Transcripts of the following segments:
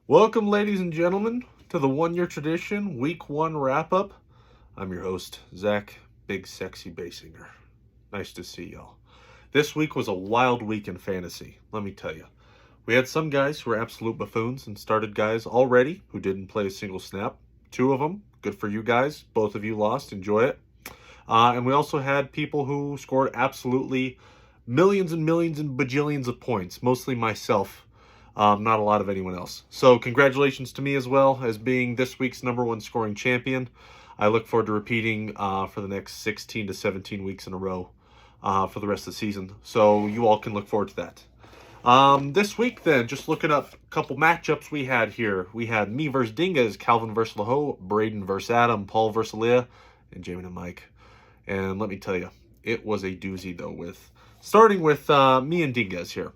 Welcome, ladies and gentlemen, to the one-year tradition Week 1 wrap-up. I'm your host, Zach, Big Sexy Basinger. Nice to see y'all. This week was a wild week in fantasy, let me tell you. We had some guys who were absolute buffoons and started guys already who didn't play a single snap. 2 of them, good for you guys. Both of you lost, enjoy it. And we also had people who scored absolutely millions and millions and bajillions of points, mostly myself. Not a lot of anyone else. So congratulations to me as well as being this week's #1 scoring champion. I look forward to repeating for the next 16 to 17 weeks in a row for the rest of the season. So you all can look forward to that. This week then, just looking up a couple matchups we had here. We had me versus Dingas, Calvin versus Laho, Braden versus Adam, Paul versus Leah, and Jamin and Mike. And let me tell you, it was a doozy though, starting with me and Dingas here.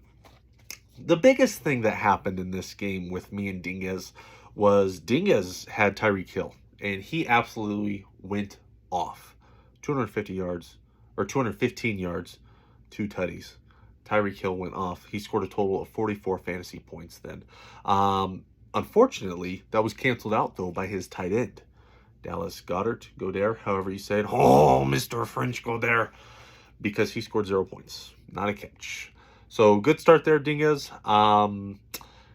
The biggest thing that happened in this game with me and Dingas was Dingas had Tyreek Hill, and he absolutely went off. 250 yards, or 215 yards, 2 tutties. Tyreek Hill went off. He scored a total of 44 fantasy points then. Unfortunately, that was canceled out, though, by his tight end. Dallas Goddard, however you say it. Oh, Mr. French Goddard. Because he scored 0 points. Not a catch. So, good start there, Dingas.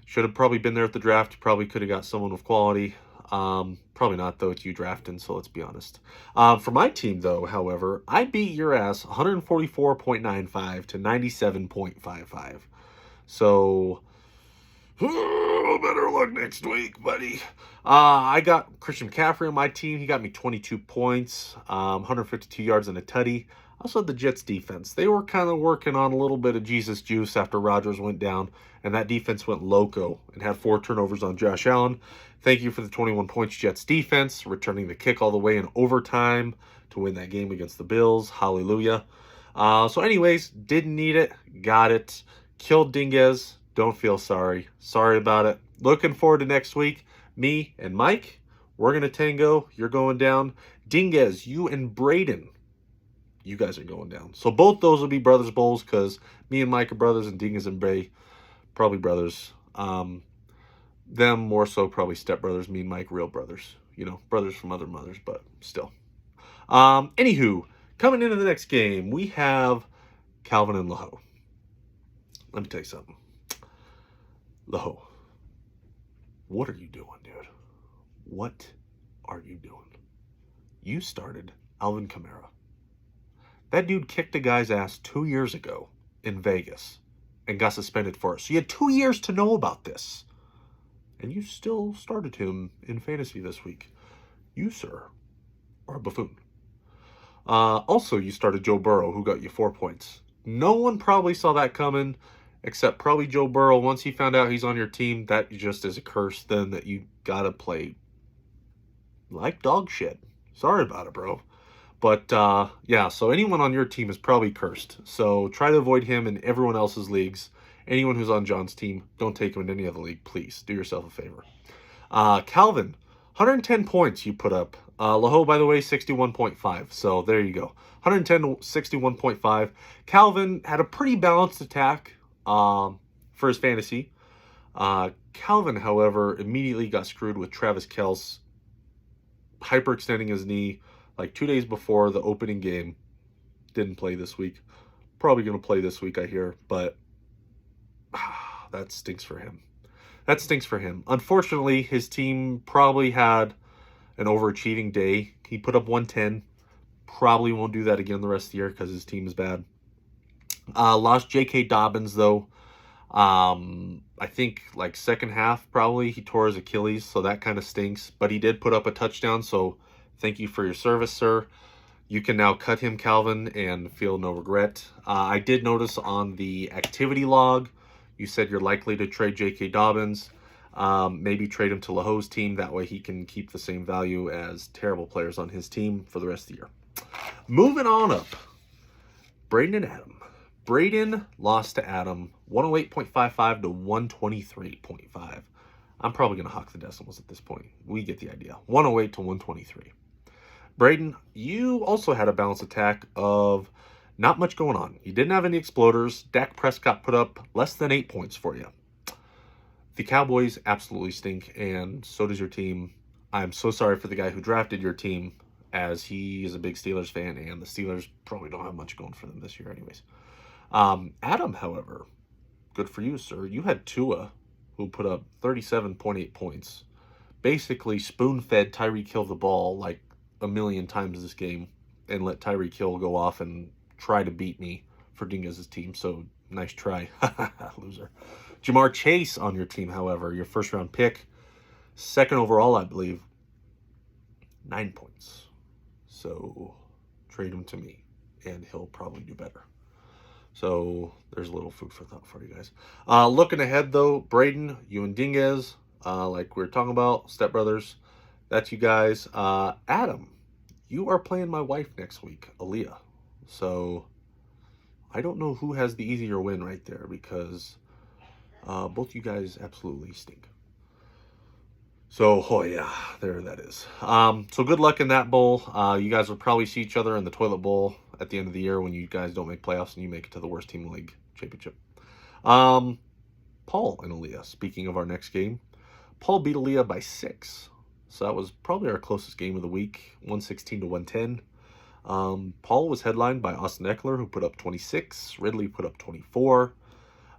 Should have probably been there at the draft. You probably could have got someone with quality. Probably not, though. It's you drafting, so let's be honest. For my team, though, however, I beat your ass 144.95 to 97.55. So, better luck next week, buddy. I got Christian McCaffrey on my team. He got me 22 points, 152 yards and a tutty. Also, the Jets defense. They were kind of working on a little bit of Jesus juice after Rodgers went down, and that defense went loco and had 4 turnovers on Josh Allen. Thank you for the 21 points, Jets defense, returning the kick all the way in overtime to win that game against the Bills. Hallelujah. So anyways, didn't need it. Got it. Killed Dingas. Don't feel sorry. Sorry about it. Looking forward to next week. Me and Mike, we're going to tango. You're going down. Dingas, you and Braden, you guys are going down. So both those will be Brothers Bowls because me and Mike are brothers and Dingas and Bray, probably brothers. Them more so probably stepbrothers, me and Mike, real brothers. You know, brothers from other mothers, but still. Anywho, coming into the next game, we have Calvin and Laho. Let me tell you something. Laho, what are you doing, dude? What are you doing? You started Alvin Kamara. That dude kicked a guy's ass 2 years ago in Vegas and got suspended for it. So you had 2 years to know about this. And you still started him in fantasy this week. You, sir, are a buffoon. Also, you started Joe Burrow, who got you 4 points. No one probably saw that coming, except probably Joe Burrow. Once he found out he's on your team, that just is a curse then that you gotta play like dog shit. Sorry about it, bro. But, yeah, so anyone on your team is probably cursed. So try to avoid him in everyone else's leagues. Anyone who's on John's team, don't take him in any other league, please. Do yourself a favor. Calvin, 110 points you put up. Laho, by the way, 61.5. So there you go. 110 to 61.5. Calvin had a pretty balanced attack for his fantasy. Calvin, however, immediately got screwed with Travis Kelce hyperextending his knee like 2 days before the opening game. Didn't play this week. Probably going to play this week, I hear. But that stinks for him. That stinks for him. Unfortunately, his team probably had an overachieving day. He put up 110. Probably won't do that again the rest of the year because his team is bad. Lost J.K. Dobbins, though. I think like second half probably he tore his Achilles, so that kind of stinks. But he did put up a touchdown, so thank you for your service, sir. You can now cut him, Calvin, and feel no regret. I did notice on the activity log, you said you're likely to trade J.K. Dobbins. Maybe trade him to Laho's team. That way he can keep the same value as terrible players on his team for the rest of the year. Moving on up, Braden and Adam. Braden lost to Adam 108.55 to 123.5. I'm probably going to hawk the decimals at this point. We get the idea. 108 to 123. Braden, you also had a balanced attack of not much going on. You didn't have any exploders. Dak Prescott put up less than 8 points for you. The Cowboys absolutely stink, and so does your team. I'm so sorry for the guy who drafted your team, as he is a big Steelers fan, and the Steelers probably don't have much going for them this year anyways. Adam, however, good for you, sir. You had Tua, who put up 37.8 points. Basically spoon-fed Tyreek Hill the ball like a million times this game and let Tyreek Hill go off and try to beat me for Dingus' team. So, nice try. Loser. Jamar Chase on your team, however, your first-round pick. Second overall, I believe. 9 points. So, trade him to me, and he'll probably do better. So, there's a little food for thought for you guys. Looking ahead, though, Braden, you and Dinges, like we were talking about, stepbrothers, that's you guys. Adam, you are playing my wife next week, Aaliyah. So, I don't know who has the easier win right there, because both you guys absolutely stink. So, oh yeah, there that is. So good luck in that bowl. You guys will probably see each other in the toilet bowl at the end of the year when you guys don't make playoffs and you make it to the worst team in the league championship. Paul and Aaliyah, speaking of our next game, Paul beat Aaliyah by 6. So that was probably our closest game of the week, 116 to 110. Paul was headlined by Austin Eckler, who put up 26. Ridley put up 24.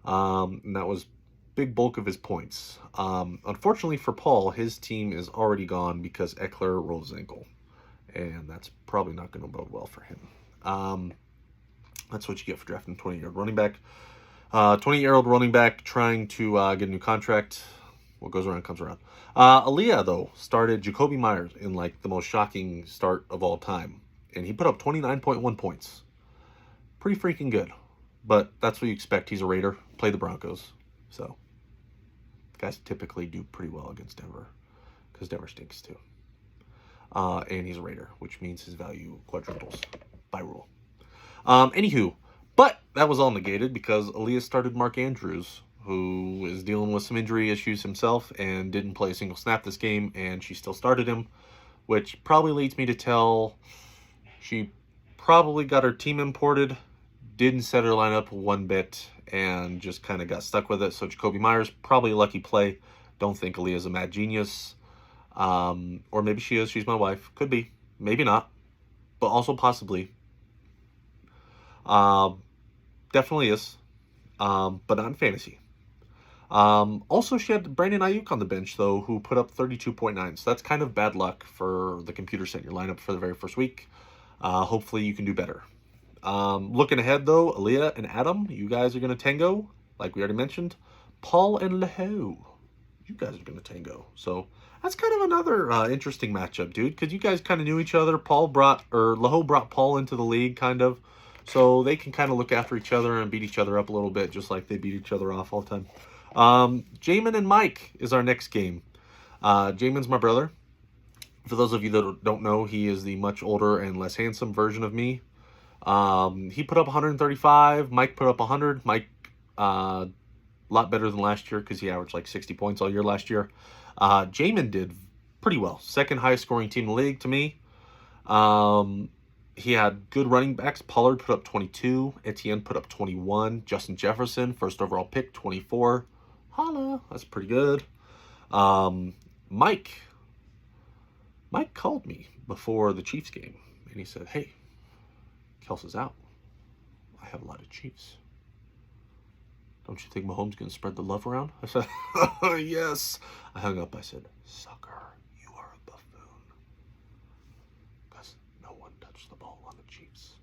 And that was big bulk of his points. Unfortunately for Paul, his team is already gone because Eckler rolled his ankle. And that's probably not going to bode well for him. That's what you get for drafting a 20-year-old running back. 20-year-old running back trying to get a new contract. What goes around comes around. Aaliyah, though, started Jacoby Myers in like the most shocking start of all time. And he put up 29.1 points. Pretty freaking good. But that's what you expect. He's a Raider. Play the Broncos. So, guys typically do pretty well against Denver. Because Denver stinks too. And he's a Raider, which means his value quadruples by rule. Anywho, but that was all negated because Aaliyah started Mark Andrews, who is dealing with some injury issues himself and didn't play a single snap this game, and she still started him, which probably leads me to tell she probably got her team imported, didn't set her lineup one bit, and just kind of got stuck with it. So Jacoby Myers, probably a lucky play. Don't think Aaliyah's a mad genius. Or maybe she is. She's my wife. Could be. Maybe not. But also possibly. Definitely is. But not in fantasy. Also, she had Brandon Ayuk on the bench, though, who put up 32.9. So that's kind of bad luck for the computer set your lineup for the very first week. Hopefully you can do better. Looking ahead, though, Aaliyah and Adam, you guys are going to tango, like we already mentioned. Paul and Leho, you guys are going to tango. So that's kind of another interesting matchup, dude, because you guys kind of knew each other. Leho brought Paul into the league, kind of. So they can kind of look after each other and beat each other up a little bit, just like they beat each other off all the time. Jamin and Mike is our next game. Jamin's my brother. For those of you that don't know, he is the much older and less handsome version of me. He put up 135. Mike put up 100. Mike, a lot better than last year because he averaged like 60 points all year last year. Jamin did pretty well. Second highest scoring team in the league to me. He had good running backs. Pollard put up 22. Etienne put up 21. Justin Jefferson, first overall pick, 24. Holla, that's pretty good. Mike called me before the Chiefs game, and he said, "Hey, Kelsey's out. I have a lot of Chiefs. Don't you think Mahomes going to spread the love around?" I said, "Yes." I hung up. I said, "Sucker, you are a buffoon. Because no one touched the ball on the Chiefs.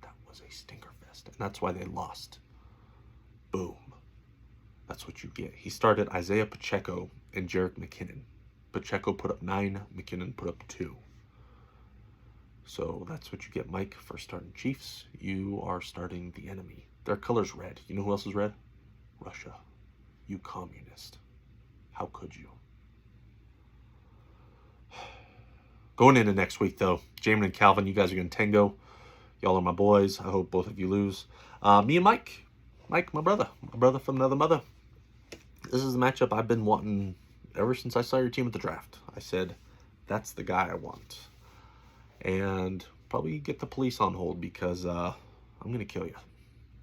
That was a stinker fest. And that's why they lost." Boom. That's what you get. He started Isaiah Pacheco and Jerick McKinnon. Pacheco put up 9. McKinnon put up 2. So that's what you get, Mike, for starting Chiefs. You are starting the enemy. Their color's red. You know who else is red? Russia. You communist. How could you? Going into next week, though, Jamin and Calvin, you guys are going to tango. Y'all are my boys. I hope both of you lose. Me and Mike, my brother from another mother. This is the matchup I've been wanting ever since I saw your team at the draft. I said, that's the guy I want. And probably get the police on hold because I'm going to kill you.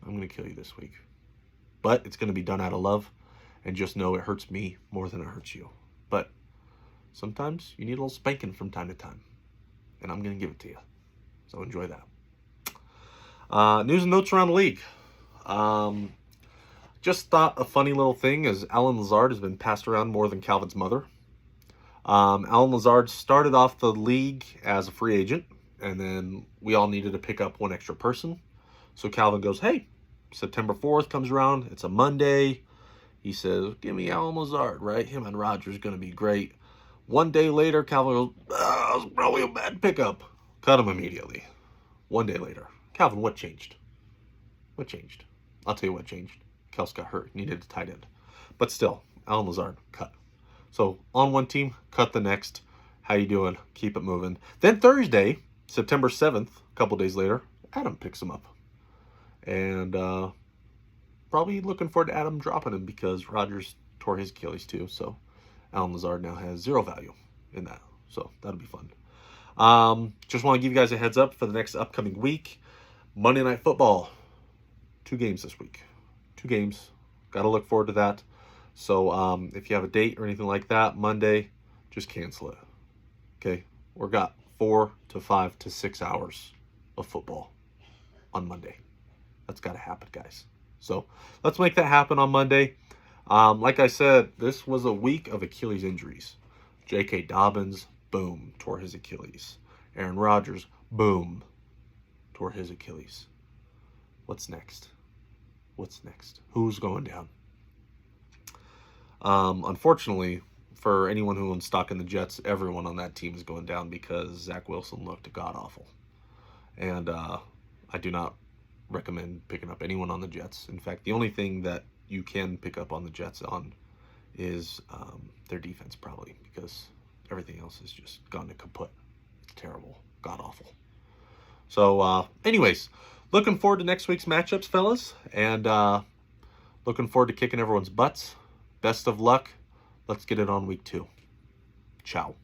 I'm going to kill you this week. But it's going to be done out of love and just know it hurts me more than it hurts you. But sometimes you need a little spanking from time to time, and I'm going to give it to you. So enjoy that. News and notes around the league. Just thought a funny little thing is Alan Lazard has been passed around more than Calvin's mother. Alan Lazard started off the league as a free agent, and then we all needed to pick up one extra person. So Calvin goes, hey, September 4th comes around. It's a Monday. He says, give me Alan Lazard, right? Him and Rogers going to be great. One day later, Calvin goes, that was probably a bad pickup. Cut him immediately. One day later. Calvin, what changed? What changed? I'll tell you what changed. Kels got hurt. Needed a tight end. But still, Alan Lazard, cut. So on one team, cut the next. How you doing? Keep it moving. Then Thursday, September 7th, a couple days later, Adam picks him up. And probably looking forward to Adam dropping him because Rogers tore his Achilles too. So Alan Lazard now has 0 value in that. So that'll be fun. Just want to give you guys a heads up for the next upcoming week. Monday Night Football. 2 games this week. 2 games. Got to look forward to that. So if you have a date or anything like that, Monday, just cancel it. Okay? We've got 4 to 5 to 6 hours of football on Monday. That's got to happen, guys. So let's make that happen on Monday. Like I said, this was a week of Achilles injuries. J.K. Dobbins, boom, tore his Achilles. Aaron Rodgers, boom, tore his Achilles. What's next? What's next? Who's going down? Unfortunately, for anyone who owns stock in the Jets, everyone on that team is going down because Zach Wilson looked god-awful. And I do not recommend picking up anyone on the Jets. In fact, the only thing that you can pick up on the Jets on is their defense, probably, because everything else has just gone to kaput. It's terrible. God-awful. So, anyways, looking forward to next week's matchups, fellas, and looking forward to kicking everyone's butts. Best of luck. Let's get it on week 2. Ciao.